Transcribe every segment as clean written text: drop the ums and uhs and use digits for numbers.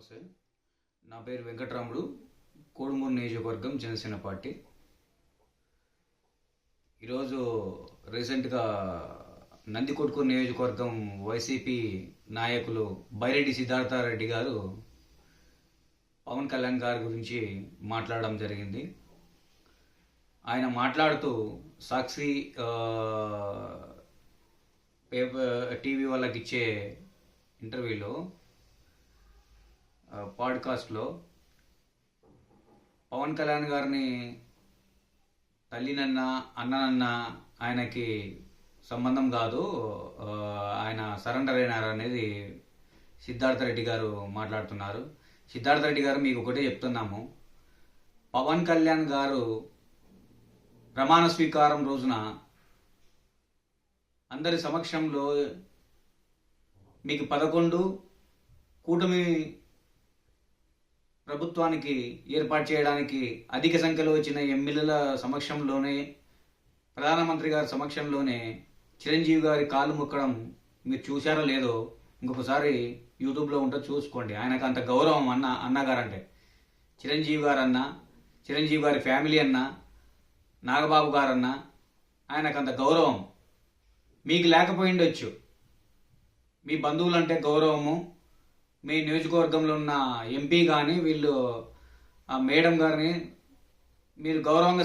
నమస్తే. నా పేరు వెంకటరాముడు. కోడుమూరు నియోజకవర్గం జనసేన పార్టీ. ఈరోజు రీసెంట్గా నందికొట్కూరు నియోజకవర్గం వైసీపీ నాయకులు బైరెడ్డి సిద్ధార్థారెడ్డి గారు పవన్ కళ్యాణ్ గారి గురించి మాట్లాడడం జరిగింది. ఆయన మాట్లాడుతూ సాక్షి టీవీ వాళ్ళకి ఇచ్చే ఇంటర్వ్యూలో పాడ్కాస్ట్లో పవన్ కళ్యాణ్ గారిని తల్లినన్నా అన్ననన్నా ఆయనకి సంబంధం కాదు, ఆయన సరెండర్ అయినారు అనేది సిద్ధార్థ రెడ్డి గారు మాట్లాడుతున్నారు. సిద్ధార్థ రెడ్డి గారు, మీకు ఒకటే చెప్తున్నాము, పవన్ కళ్యాణ్ గారు ప్రమాణ స్వీకారం రోజున అందరి సమక్షంలో మీకు 11 కూటమి ప్రభుత్వానికి ఏర్పాటు చేయడానికి అధిక సంఖ్యలో వచ్చిన ఎమ్మెల్యేల సమక్షంలోనే, ప్రధానమంత్రి గారి సమక్షంలోనే చిరంజీవి గారి కాలు మొక్కడం మీరు చూశారో లేదో ఇంకొకసారి యూట్యూబ్లో ఉంటే చూసుకోండి. ఆయనకు అంత గౌరవం అన్నగారంటే. చిరంజీవి గారన్నా, చిరంజీవి గారి ఫ్యామిలీ అన్నా, నాగబాబు గారన్నా ఆయనకు అంత గౌరవం. మీకు లేకపోయిండొచ్చు. మీ బంధువులంటే గౌరవము, మీ నియోజకవర్గంలో ఉన్న ఎంపీ కానీ వీళ్ళు ఆ మేడం గారిని మీరు గౌరవంగా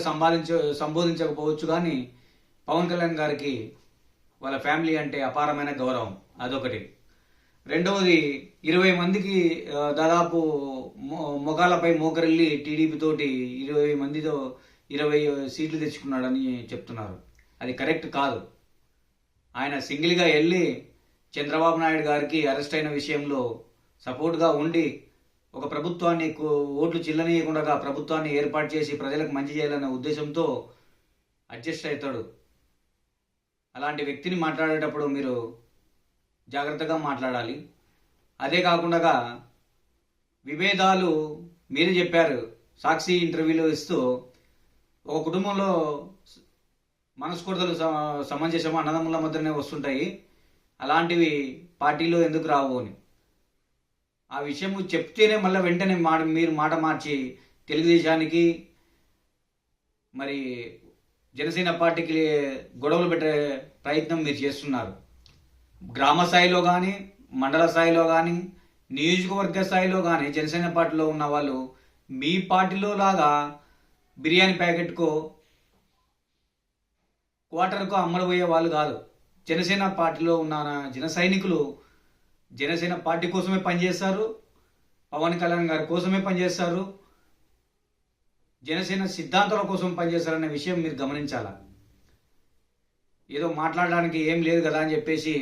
సంబోధించకపోవచ్చు, కానీ పవన్ కళ్యాణ్ గారికి వాళ్ళ ఫ్యామిలీ అంటే అపారమైన గౌరవం. అదొకటి. రెండవది, 20 మందికి దాదాపు మొగాలపై మోకరిల్లి టీడీపీ తోటి 20 మందితో 20 సీట్లు తెచ్చుకున్నాడని చెప్తున్నారు. అది కరెక్ట్ కాదు. ఆయన సింగిల్గా వెళ్ళి చంద్రబాబు నాయుడు గారికి అరెస్ట్ అయిన విషయంలో సపోర్ట్గా ఉండి ఒక ప్రభుత్వాన్ని ఓట్లు చిల్లనీయకుండా ప్రభుత్వాన్ని ఏర్పాటు చేసి ప్రజలకు మంచి చేయాలనే ఉద్దేశంతో అడ్జస్ట్ అవుతాడు. అలాంటి వ్యక్తిని మాట్లాడేటప్పుడు మీరు జాగ్రత్తగా మాట్లాడాలి. అదే కాకుండా విభేదాలు మీరు చెప్పారు సాక్షి ఇంటర్వ్యూలో ఇస్తూ, ఒక కుటుంబంలో మనస్ఫూర్తలు సమంజసము అన్నదమ్ముల మధ్యనే వస్తుంటాయి, అలాంటివి పార్టీలో ఎందుకు రావు అని ఆ విషయం చెప్తేనే మళ్ళీ వెంటనే మీరు మాట మార్చి తెలుగుదేశానికి మరి జనసేన పార్టీకి గొడవలు పెట్టే ప్రయత్నం మీరు చేస్తున్నారు. గ్రామ స్థాయిలో కానీ, మండల స్థాయిలో కానీ, నియోజకవర్గ స్థాయిలో కానీ జనసేన పార్టీలో ఉన్న వాళ్ళు మీ పార్టీలో లాగా బిర్యానీ ప్యాకెట్కో క్వార్టర్కో అమ్మడబోయే వాళ్ళు కాదు. జనసేన పార్టీలో ఉన్న జన సైనికులు జనసేన పార్టీ కోసమే పనిచేస్తారు, పవన్ కళ్యాణ్ గారి కోసమే పనిచేస్తారు, జనసేన సిద్ధాంతాల కోసం పనిచేస్తారనే విషయం మీరు గమనించాలా. ఏదో మాట్లాడడానికి ఏం లేదు కదా అని చెప్పేసి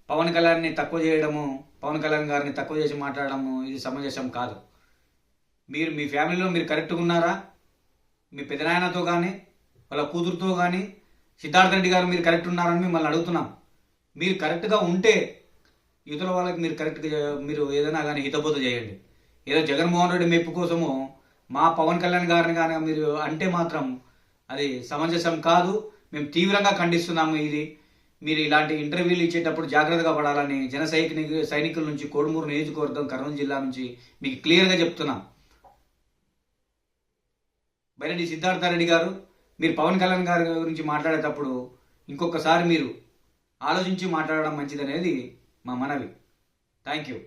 పవన్ కళ్యాణ్ని తక్కువ చేయడము, పవన్ కళ్యాణ్ గారిని తక్కువ చేసి మాట్లాడడము ఇది సమంజసం కాదు. మీరు మీ ఫ్యామిలీలో మీరు కరెక్ట్గా ఉన్నారా? మీ పెదనాయనతో కానీ వాళ్ళ కూతురుతో కానీ సిద్ధార్థ రెడ్డి గారు మీరు కరెక్ట్ ఉన్నారని మిమ్మల్ని అడుగుతున్నాం. మీరు కరెక్ట్గా ఉంటే యువతల వాళ్ళకి మీరు కరెక్ట్గా మీరు ఏదైనా కానీ హితబోధ చేయండి. ఏదో జగన్మోహన్ రెడ్డి మెప్పు కోసము మా పవన్ కళ్యాణ్ గారిని కానీ మీరు అంటే మాత్రం అది సమంజసం కాదు. మేము తీవ్రంగా ఖండిస్తున్నాము. ఇది మీరు ఇలాంటి ఇంటర్వ్యూలు ఇచ్చేటప్పుడు జాగ్రత్తగా పడాలని జన సైనికుల నుంచి, కోడుమూరు నియోజకవర్గం కర్నూలు జిల్లా నుంచి మీకు క్లియర్గా చెప్తున్నాం. బైరెడ్డి సిద్ధార్థారెడ్డి గారు, మీరు పవన్ కళ్యాణ్ గారి గురించి మాట్లాడేటప్పుడు ఇంకొకసారి మీరు ఆలోచించి మాట్లాడడం మంచిదనేది మా మనవి. Thank you.